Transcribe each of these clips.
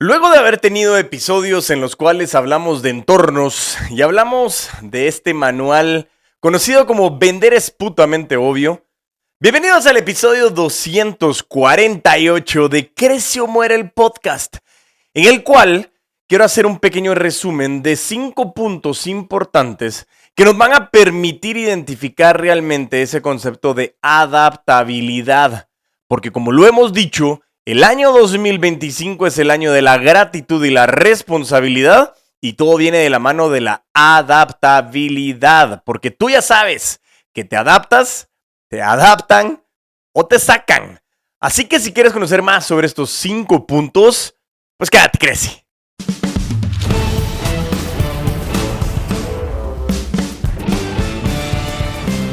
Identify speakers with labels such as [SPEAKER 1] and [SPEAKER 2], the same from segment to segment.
[SPEAKER 1] Luego de haber tenido episodios en los cuales hablamos de entornos y hablamos de este manual conocido como Vender es putamente obvio, bienvenidos al episodio 248 de Crece o Muere el podcast, en el cual quiero hacer un pequeño resumen de 5 puntos importantes que nos van a permitir identificar realmente ese concepto de adaptabilidad, porque como lo hemos dicho, el año 2025 es el año de la gratitud y la responsabilidad y todo viene de la mano de la adaptabilidad, porque tú ya sabes que te adaptas, te adaptan o te sacan. Así que si quieres conocer más sobre estos 5 puntos, pues quédate, crece.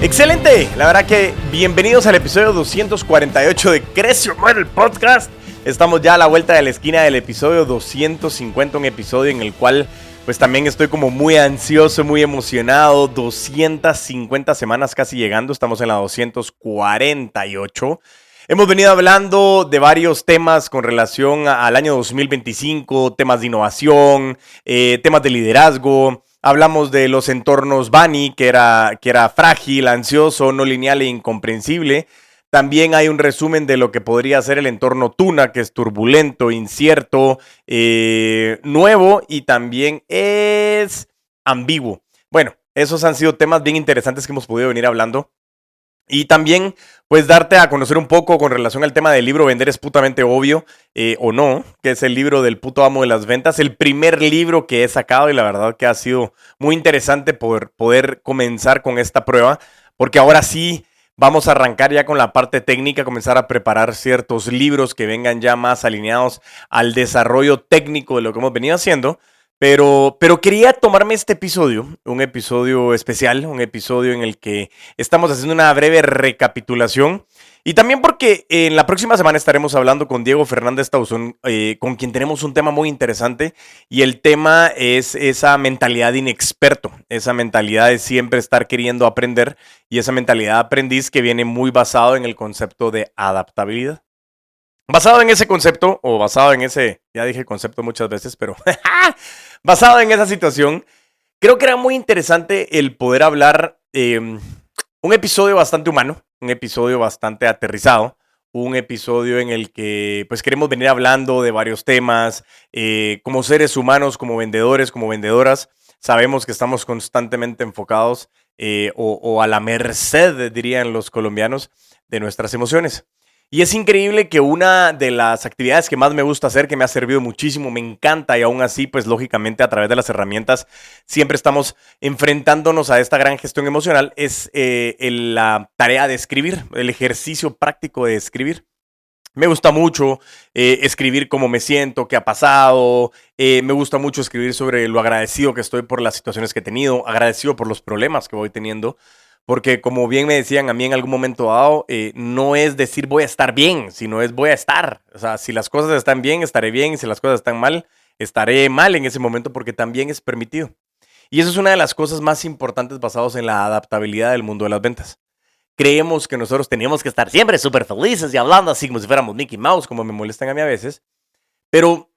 [SPEAKER 1] Excelente, la verdad que bienvenidos al episodio 248 de Crece o Muere el podcast. Estamos ya a la vuelta de la esquina del episodio 250, un episodio en el cual pues también estoy como muy ansioso, muy emocionado. 250 semanas casi llegando, estamos en la 248. Hemos venido hablando de varios temas con relación al año 2025, temas de innovación, temas de liderazgo. Hablamos de los entornos Bunny, que era frágil, ansioso, no lineal e incomprensible. También hay un resumen de lo que podría ser el entorno Tuna, que es turbulento, incierto, nuevo y también es ambiguo. Bueno, esos han sido temas bien interesantes que hemos podido venir hablando. Y también, pues, darte a conocer un poco con relación al tema del libro Vender es putamente obvio, o no, que es el libro del puto amo de las ventas, el primer libro que he sacado y la verdad que ha sido muy interesante poder comenzar con esta prueba, porque ahora sí vamos a arrancar ya con la parte técnica, comenzar a preparar ciertos libros que vengan ya más alineados al desarrollo técnico de lo que hemos venido haciendo. Pero quería tomarme este episodio, un episodio especial, un episodio en el que estamos haciendo una breve recapitulación. Y también porque en la próxima semana estaremos hablando con Diego Fernández Tauzón, con quien tenemos un tema muy interesante. Y el tema es esa mentalidad de inexperto, esa mentalidad de siempre estar queriendo aprender y esa mentalidad de aprendiz que viene muy basado en el concepto de adaptabilidad. Basado en ese concepto, o basado en ese, ya dije concepto muchas veces, pero basado en esa situación, creo que era muy interesante el poder hablar un episodio bastante humano, un episodio bastante aterrizado, un episodio en el que pues queremos venir hablando de varios temas, como seres humanos, como vendedores, como vendedoras, sabemos que estamos constantemente enfocados o a la merced, dirían los colombianos, de nuestras emociones. Y es increíble que una de las actividades que más me gusta hacer, que me ha servido muchísimo, me encanta y aún así, pues lógicamente a través de las herramientas siempre estamos enfrentándonos a esta gran gestión emocional, es la tarea de escribir, el ejercicio práctico de escribir. Me gusta mucho escribir cómo me siento, qué ha pasado. Me gusta mucho escribir sobre lo agradecido que estoy por las situaciones que he tenido, agradecido por los problemas que voy teniendo. Porque como bien me decían a mí en algún momento dado, no es decir voy a estar bien, sino es voy a estar. O sea, si las cosas están bien, estaré bien. Y si las cosas están mal, estaré mal en ese momento porque también es permitido. Y eso es una de las cosas más importantes basadas en la adaptabilidad del mundo de las ventas. Creemos que nosotros teníamos que estar siempre súper felices y hablando así como si fuéramos Mickey Mouse, como me molestan a mí a veces. Pero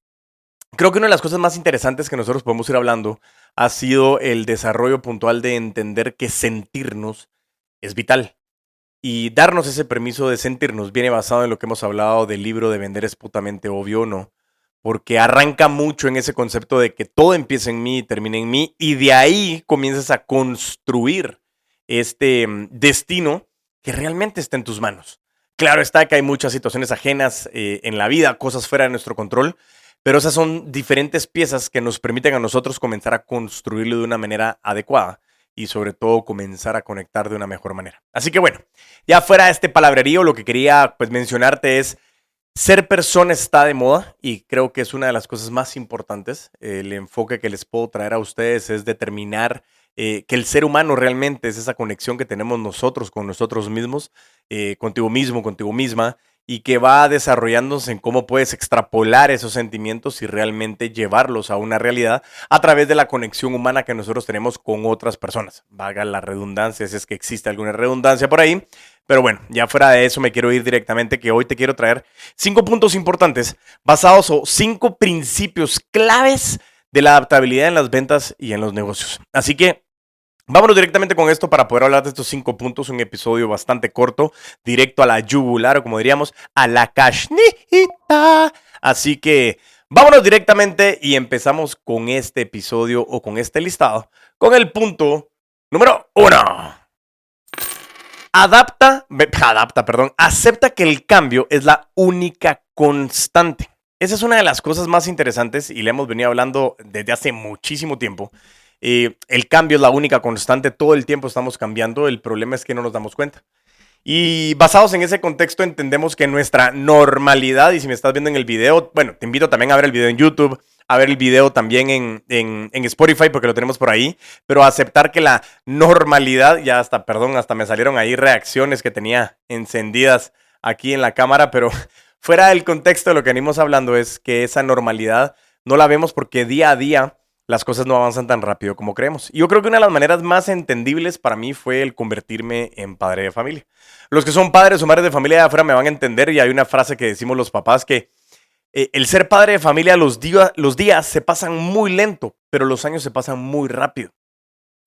[SPEAKER 1] creo que una de las cosas más interesantes que nosotros podemos ir hablando ha sido el desarrollo puntual de entender que sentirnos es vital. Y darnos ese permiso de sentirnos viene basado en lo que hemos hablado del libro de Vender es putamente obvio o no, porque arranca mucho en ese concepto de que todo empieza en mí y termina en mí, y de ahí comienzas a construir este destino que realmente está en tus manos. Claro está que hay muchas situaciones ajenas en la vida, cosas fuera de nuestro control, pero esas son diferentes piezas que nos permiten a nosotros comenzar a construirlo de una manera adecuada y sobre todo comenzar a conectar de una mejor manera. Así que bueno, ya fuera de este palabrerío, lo que quería pues mencionarte es ser persona está de moda y creo que es una de las cosas más importantes. El enfoque que les puedo traer a ustedes es determinar que el ser humano realmente es esa conexión que tenemos nosotros con nosotros mismos, contigo mismo, contigo misma, y que va desarrollándose en cómo puedes extrapolar esos sentimientos y realmente llevarlos a una realidad a través de la conexión humana que nosotros tenemos con otras personas. Valga la redundancia, si es que existe alguna redundancia por ahí, Pero bueno, ya fuera de eso me quiero ir directamente, que hoy te quiero traer 5 puntos importantes basados o 5 principios claves de la adaptabilidad en las ventas y en los negocios. Así que vámonos directamente con esto para poder hablar de estos 5 puntos. Un episodio bastante corto, directo a la yugular, o como diríamos, a la cashnita. Así que vámonos directamente y empezamos con este episodio o con este listado, con el punto número 1. Acepta que el cambio es la única constante. Esa es una de las cosas más interesantes y le hemos venido hablando desde hace muchísimo tiempo. El cambio es la única constante, todo el tiempo estamos cambiando, el problema es que no nos damos cuenta. Y basados en ese contexto entendemos que nuestra normalidad, y si me estás viendo en el video, bueno, te invito también a ver el video en YouTube, a ver el video también en Spotify porque lo tenemos por ahí, pero aceptar que la normalidad, ya hasta me salieron ahí reacciones que tenía encendidas aquí en la cámara, pero fuera del contexto de lo que venimos hablando es que esa normalidad no la vemos porque día a día las cosas no avanzan tan rápido como creemos. Y yo creo que una de las maneras más entendibles para mí fue el convertirme en padre de familia. Los que son padres o madres de familia de afuera me van a entender y hay una frase que decimos los papás que el ser padre de familia, los días se pasan muy lento, pero los años se pasan muy rápido.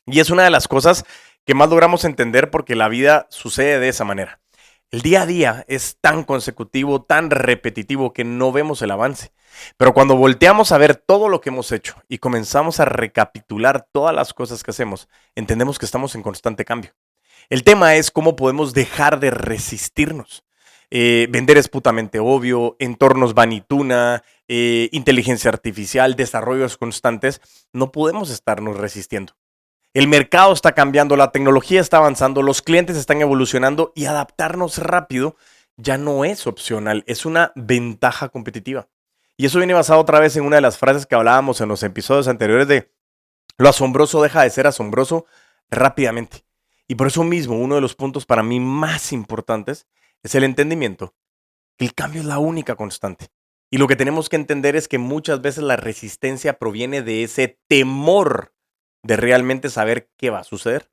[SPEAKER 1] Y es una de las cosas que más logramos entender porque la vida sucede de esa manera. El día a día es tan consecutivo, tan repetitivo que no vemos el avance. Pero cuando volteamos a ver todo lo que hemos hecho y comenzamos a recapitular todas las cosas que hacemos, entendemos que estamos en constante cambio. El tema es cómo podemos dejar de resistirnos. Vender es putamente obvio, entornos vanituna, inteligencia artificial, desarrollos constantes. No podemos estarnos resistiendo. El mercado está cambiando, la tecnología está avanzando, los clientes están evolucionando y adaptarnos rápido ya no es opcional, es una ventaja competitiva. Y eso viene basado otra vez en una de las frases que hablábamos en los episodios anteriores de lo asombroso deja de ser asombroso rápidamente. Y por eso mismo, uno de los puntos para mí más importantes es el entendimiento que el cambio es la única constante. Y lo que tenemos que entender es que muchas veces la resistencia proviene de ese temor de realmente saber qué va a suceder.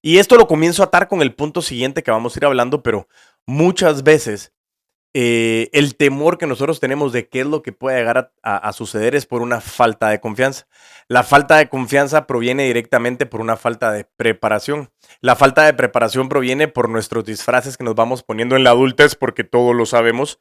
[SPEAKER 1] Y esto lo comienzo a atar con el punto siguiente que vamos a ir hablando, pero muchas veces el temor que nosotros tenemos de qué es lo que puede llegar a suceder es por una falta de confianza. La falta de confianza proviene directamente por una falta de preparación. La falta de preparación proviene por nuestros disfraces que nos vamos poniendo en la adultez porque todo lo sabemos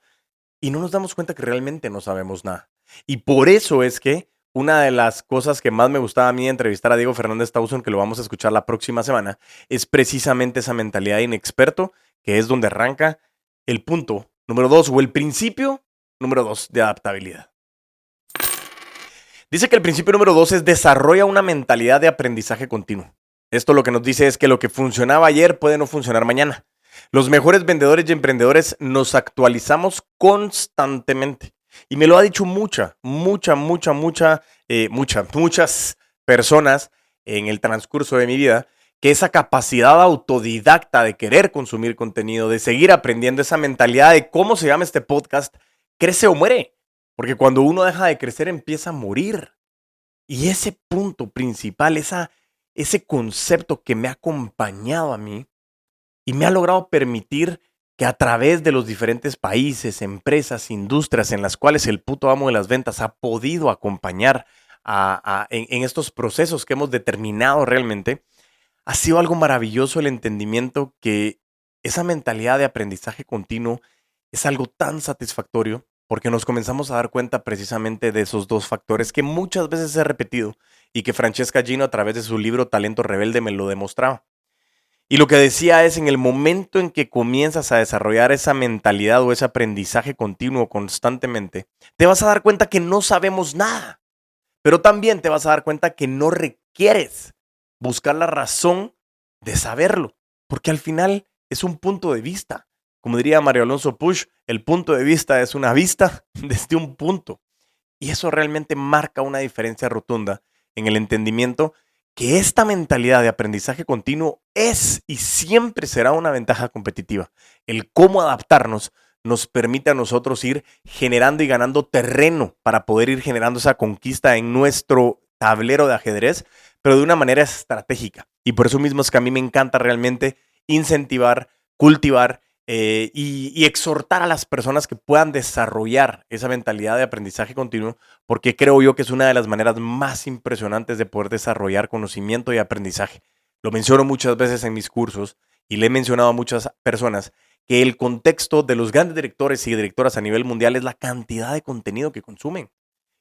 [SPEAKER 1] y no nos damos cuenta que realmente no sabemos nada. Y por eso es que una de las cosas que más me gustaba a mí entrevistar a Diego Fernández Tauson, que lo vamos a escuchar la próxima semana, es precisamente esa mentalidad de inexperto, que es donde arranca el punto número 2 o el principio número 2 de adaptabilidad. Dice que el principio número 2 es desarrolla una mentalidad de aprendizaje continuo. Esto lo que nos dice es que lo que funcionaba ayer puede no funcionar mañana. Los mejores vendedores y emprendedores nos actualizamos constantemente. Y me lo ha dicho muchas personas en el transcurso de mi vida, que esa capacidad autodidacta de querer consumir contenido, de seguir aprendiendo, esa mentalidad de cómo se llama este podcast, crece o muere. Porque cuando uno deja de crecer empieza a morir. Y ese punto principal, ese concepto que me ha acompañado a mí y me ha logrado permitir que a través de los diferentes países, empresas, industrias en las cuales el puto amo de las ventas ha podido acompañar en estos procesos que hemos determinado realmente, ha sido algo maravilloso el entendimiento que esa mentalidad de aprendizaje continuo es algo tan satisfactorio porque nos comenzamos a dar cuenta precisamente de esos dos factores que muchas veces he repetido y que Francesca Gino a través de su libro Talento Rebelde me lo demostraba. Y lo que decía es, en el momento en que comienzas a desarrollar esa mentalidad o ese aprendizaje continuo constantemente, te vas a dar cuenta que no sabemos nada, pero también te vas a dar cuenta que no requieres buscar la razón de saberlo, porque al final es un punto de vista. Como diría Mario Alonso Puig, el punto de vista es una vista desde un punto. Y eso realmente marca una diferencia rotunda en el entendimiento que esta mentalidad de aprendizaje continuo es y siempre será una ventaja competitiva. El cómo adaptarnos nos permite a nosotros ir generando y ganando terreno para poder ir generando esa conquista en nuestro tablero de ajedrez, pero de una manera estratégica. Y por eso mismo es que a mí me encanta realmente incentivar, cultivar y exhortar a las personas que puedan desarrollar esa mentalidad de aprendizaje continuo, porque creo yo que es una de las maneras más impresionantes de poder desarrollar conocimiento y aprendizaje. Lo menciono muchas veces en mis cursos y le he mencionado a muchas personas que el contexto de los grandes directores y directoras a nivel mundial es la cantidad de contenido que consumen.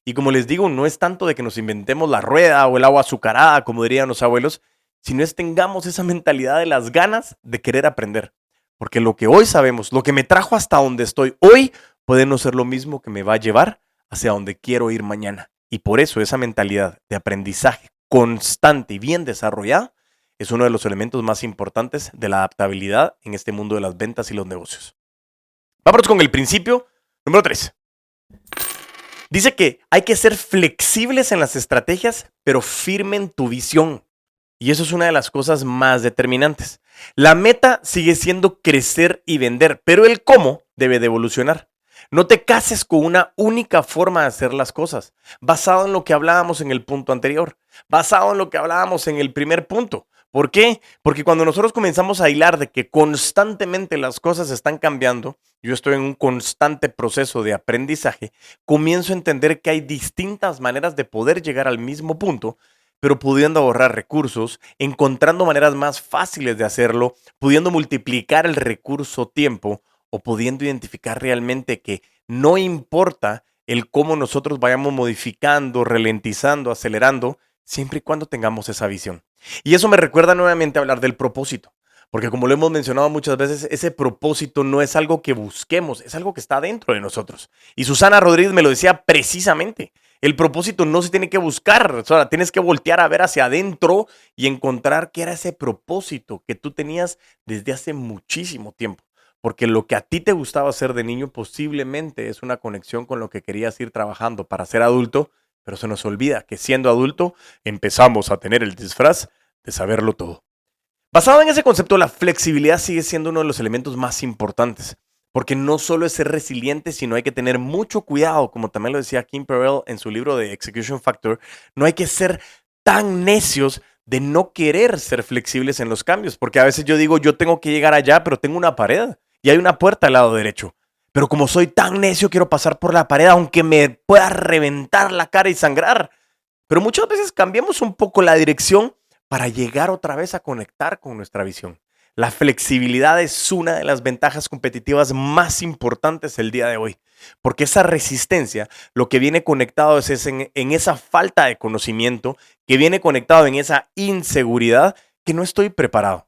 [SPEAKER 1] Y como les digo, no es tanto de que nos inventemos la rueda o el agua azucarada, como dirían los abuelos, sino es tengamos esa mentalidad de las ganas de querer aprender. Porque lo que hoy sabemos, lo que me trajo hasta donde estoy hoy, puede no ser lo mismo que me va a llevar hacia donde quiero ir mañana. Y por eso esa mentalidad de aprendizaje constante y bien desarrollada es uno de los elementos más importantes de la adaptabilidad en este mundo de las ventas y los negocios. Vámonos con el principio número 3. Dice que hay que ser flexibles en las estrategias, pero firme en tu visión. Y eso es una de las cosas más determinantes. La meta sigue siendo crecer y vender, pero el cómo debe de evolucionar. No te cases con una única forma de hacer las cosas, basado en lo que hablábamos en el punto anterior, basado en lo que hablábamos en el primer punto. ¿Por qué? Porque cuando nosotros comenzamos a hilar de que constantemente las cosas están cambiando, yo estoy en un constante proceso de aprendizaje, comienzo a entender que hay distintas maneras de poder llegar al mismo punto, pero pudiendo ahorrar recursos, encontrando maneras más fáciles de hacerlo, pudiendo multiplicar el recurso tiempo o pudiendo identificar realmente que no importa el cómo nosotros vayamos modificando, ralentizando, acelerando, siempre y cuando tengamos esa visión. Y eso me recuerda nuevamente a hablar del propósito, porque como lo hemos mencionado muchas veces, ese propósito no es algo que busquemos, es algo que está dentro de nosotros. Y Susana Rodríguez me lo decía precisamente. El propósito no se tiene que buscar, o sea, tienes que voltear a ver hacia adentro y encontrar qué era ese propósito que tú tenías desde hace muchísimo tiempo. Porque lo que a ti te gustaba hacer de niño posiblemente es una conexión con lo que querías ir trabajando para ser adulto, pero se nos olvida que siendo adulto empezamos a tener el disfraz de saberlo todo. Basado en ese concepto, la flexibilidad sigue siendo uno de los elementos más importantes. Porque no solo es ser resiliente, sino hay que tener mucho cuidado, como también lo decía Kim Perrell en su libro de Execution Factor, no hay que ser tan necios de no querer ser flexibles en los cambios, porque a veces yo digo, yo tengo que llegar allá, pero tengo una pared y hay una puerta al lado derecho. Pero como soy tan necio, quiero pasar por la pared, aunque me pueda reventar la cara y sangrar. Pero muchas veces cambiamos un poco la dirección para llegar otra vez a conectar con nuestra visión. La flexibilidad es una de las ventajas competitivas más importantes el día de hoy, porque esa resistencia, lo que viene conectado es en esa falta de conocimiento, que viene conectado en esa inseguridad que no estoy preparado.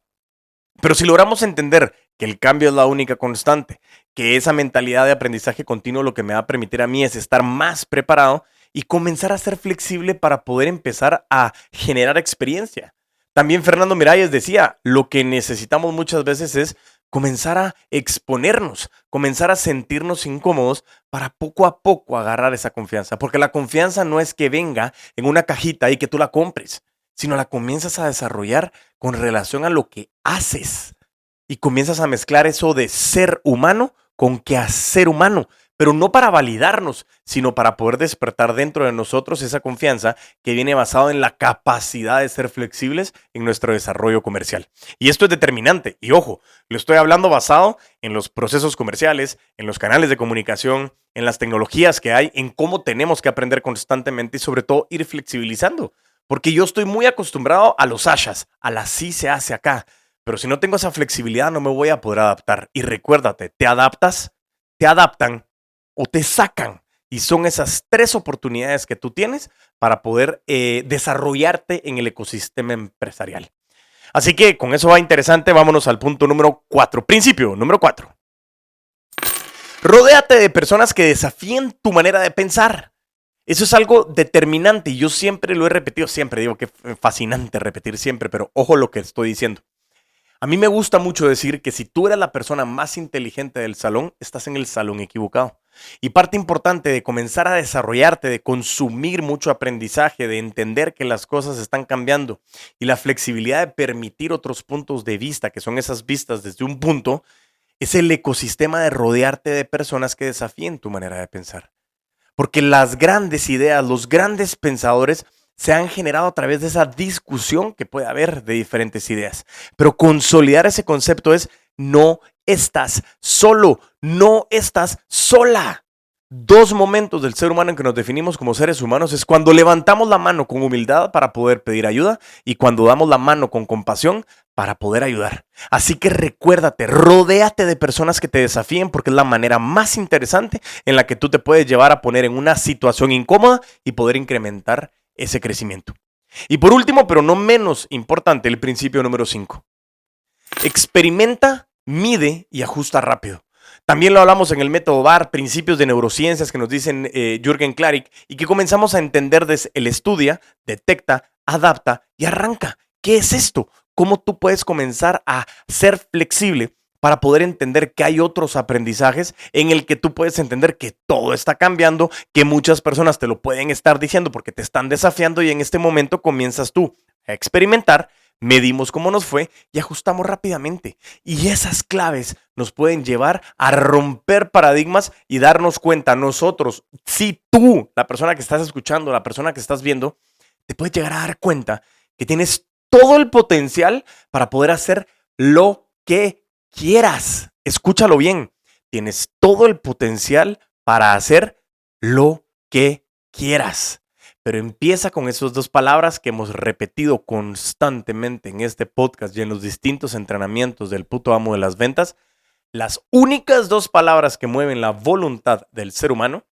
[SPEAKER 1] Pero si logramos entender que el cambio es la única constante, que esa mentalidad de aprendizaje continuo lo que me va a permitir a mí es estar más preparado y comenzar a ser flexible para poder empezar a generar experiencia. También Fernando Miralles decía, lo que necesitamos muchas veces es comenzar a exponernos, comenzar a sentirnos incómodos para poco a poco agarrar esa confianza. Porque la confianza no es que venga en una cajita y que tú la compres, sino la comienzas a desarrollar con relación a lo que haces. Y comienzas a mezclar eso de ser humano con quehacer humano. Pero no para validarnos, sino para poder despertar dentro de nosotros esa confianza que viene basado en la capacidad de ser flexibles en nuestro desarrollo comercial. Y esto es determinante. Y ojo, lo estoy hablando basado en los procesos comerciales, en los canales de comunicación, en las tecnologías que hay, en cómo tenemos que aprender constantemente y sobre todo ir flexibilizando. Porque yo estoy muy acostumbrado a los ashas, a la sí se hace acá. Pero si no tengo esa flexibilidad no me voy a poder adaptar. Y recuérdate, te adaptas, te adaptan o te sacan. Y son esas 3 oportunidades que tú tienes para poder desarrollarte en el ecosistema empresarial. Así que con eso va interesante, vámonos al punto número 4. Principio número 4. Rodéate de personas que desafíen tu manera de pensar. Eso es algo determinante y yo siempre lo he repetido, siempre digo que es fascinante repetir siempre, pero ojo lo que estoy diciendo. A mí me gusta mucho decir que si tú eres la persona más inteligente del salón, estás en el salón equivocado. Y parte importante de comenzar a desarrollarte, de consumir mucho aprendizaje, de entender que las cosas están cambiando y la flexibilidad de permitir otros puntos de vista, que son esas vistas desde un punto, es el ecosistema de rodearte de personas que desafíen tu manera de pensar. Porque las grandes ideas, los grandes pensadores se han generado a través de esa discusión que puede haber de diferentes ideas. Pero consolidar ese concepto es no estás solo, no estás sola. Dos momentos del ser humano en que nos definimos como seres humanos es cuando levantamos la mano con humildad para poder pedir ayuda y cuando damos la mano con compasión para poder ayudar. Así que recuérdate, rodéate de personas que te desafíen porque es la manera más interesante en la que tú te puedes llevar a poner en una situación incómoda y poder incrementar ese crecimiento. Y por último, pero no menos importante, el principio número 5. Experimenta, mide y ajusta rápido. También lo hablamos en el método VAR, principios de neurociencias que nos dicen Jürgen Klarik y que comenzamos a entender desde el estudia, detecta, adapta y arranca. ¿Qué es esto? ¿Cómo tú puedes comenzar a ser flexible para poder entender que hay otros aprendizajes en el que tú puedes entender que todo está cambiando, que muchas personas te lo pueden estar diciendo porque te están desafiando y en este momento comienzas tú a experimentar, medimos cómo nos fue y ajustamos rápidamente. Y esas claves nos pueden llevar a romper paradigmas y darnos cuenta nosotros, si tú, la persona que estás escuchando, la persona que estás viendo, te puedes llegar a dar cuenta que tienes todo el potencial para poder hacer lo que quieras. Escúchalo bien. Tienes todo el potencial para hacer lo que quieras. Pero empieza con esas dos palabras que hemos repetido constantemente en este podcast y en los distintos entrenamientos del puto amo de las ventas. Las únicas dos palabras que mueven la voluntad del ser humano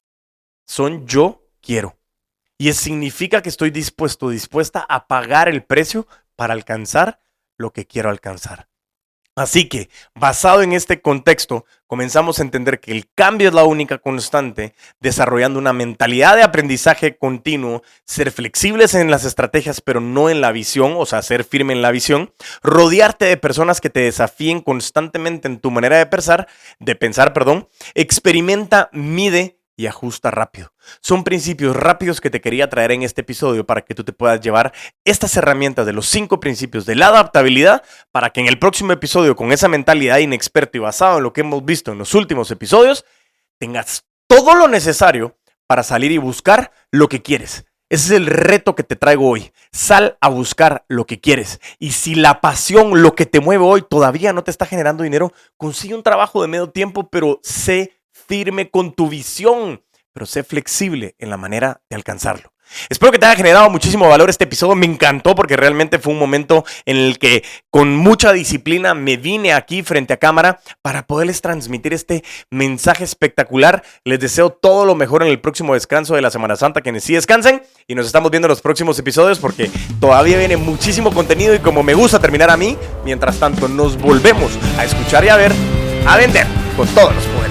[SPEAKER 1] son yo quiero. Y significa que estoy dispuesta a pagar el precio para alcanzar lo que quiero alcanzar. Así que, basado en este contexto, comenzamos a entender que el cambio es la única constante, desarrollando una mentalidad de aprendizaje continuo, ser flexibles en las estrategias, pero no en la visión, o sea, ser firme en la visión, rodearte de personas que te desafíen constantemente en tu manera de pensar, experimenta, mide y ajusta rápido. Son principios rápidos que te quería traer en este episodio para que tú te puedas llevar estas herramientas de los 5 principios de la adaptabilidad para que en el próximo episodio, con esa mentalidad inexperta y basado en lo que hemos visto en los últimos episodios, tengas todo lo necesario para salir y buscar lo que quieres. Ese es el reto que te traigo hoy. Sal a buscar lo que quieres. Y si la pasión, lo que te mueve hoy, todavía no te está generando dinero, consigue un trabajo de medio tiempo, pero sé firme con tu visión, pero sé flexible en la manera de alcanzarlo. Espero que te haya generado muchísimo valor este episodio. Me encantó porque realmente fue un momento en el que con mucha disciplina me vine aquí frente a cámara para poderles transmitir este mensaje espectacular. Les deseo todo lo mejor en el próximo descanso de la Semana Santa. Quienes sí descansen y nos estamos viendo en los próximos episodios porque todavía viene muchísimo contenido y como me gusta terminar a mí, mientras tanto nos volvemos a escuchar y a ver, a vender con todos los poderes.